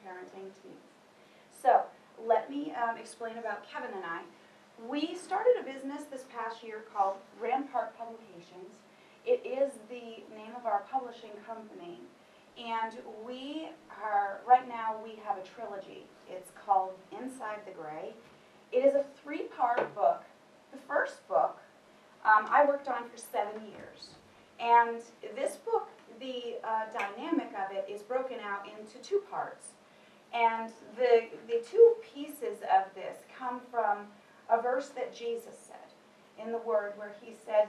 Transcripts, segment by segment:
parenting teens. So let me explain about Kevin and I. We started a business this past year called Rampart Publications. It is the name of our publishing company. And right now we have a trilogy. It's called Inside the Gray. It is a 3-part book. The first book I worked on for 7 years. And this book, the dynamic of it is broken out into 2 parts. And the 2 pieces of this come from a verse that Jesus said in the Word, where he said,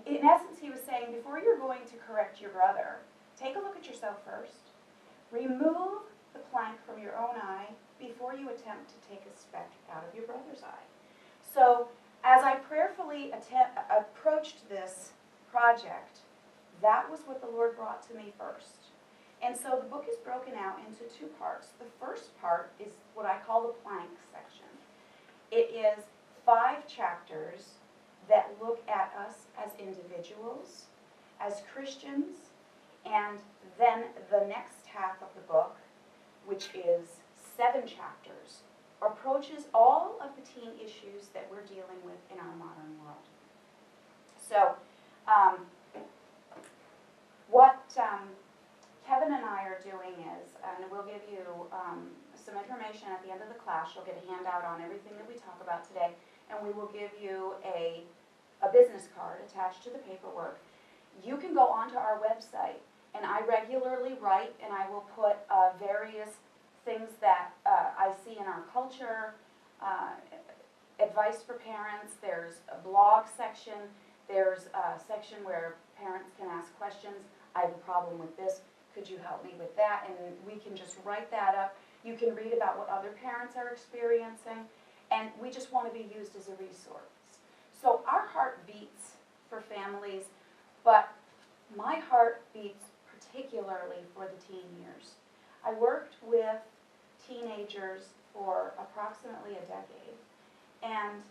in essence, he was saying, before you're going to correct your brother, take a look at yourself first. Remove the plank from your own eye before you attempt to take a speck out of your brother's eye. So, as I prayerfully approached this project, that was what the Lord brought to me first. And so the book is broken out into 2 parts. The first part is what I call the plank section. It is 5 chapters that look at us as individuals, as Christians, and then the next half of the book, which is 7 chapters, approaches all of the teen issues that we're dealing with in our modern world. So, what Kevin and I are doing is, and we'll give you some information at the end of the class. You'll get a handout on everything that we talk about today, and we will give you a business card attached to the paperwork. You can go onto our website, and I regularly write, and I will put various things that I see in our culture, advice for parents. There's a blog section. There's a section where parents can ask questions. I have a problem with this. Could you help me with that? And we can just write that up. You can read about what other parents are experiencing. And we just want to be used as a resource. So our heart beats for families, but my heart beats particularly for the teen years. I worked with teenagers for approximately a decade. And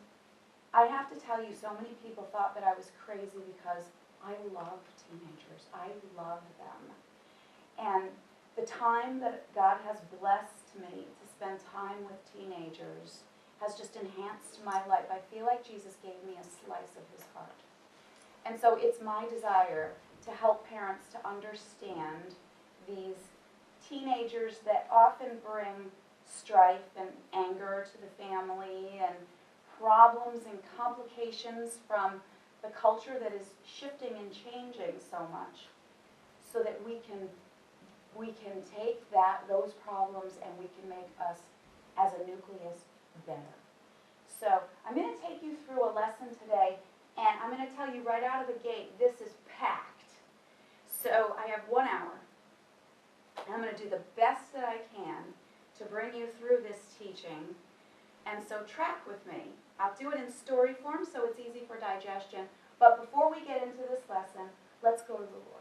I have to tell you, so many people thought that I was crazy because I love teenagers. I love them. And the time that God has blessed me to spend time with teenagers has just enhanced my life. I feel like Jesus gave me a slice of his heart. And so it's my desire to help parents to understand these teenagers that often bring strife and anger to the family and problems and complications from the culture that is shifting and changing so much, so that we can take those problems and we can make us as a nucleus better. So I'm going to take you through a lesson today, and I'm going to tell you right out of the gate, this is packed. So I have 1 hour, and I'm going to do the best that I can to bring you through this teaching. And so track with me. I'll do it in story form so it's easy for digestion. But before we get into this lesson, let's go to the Lord.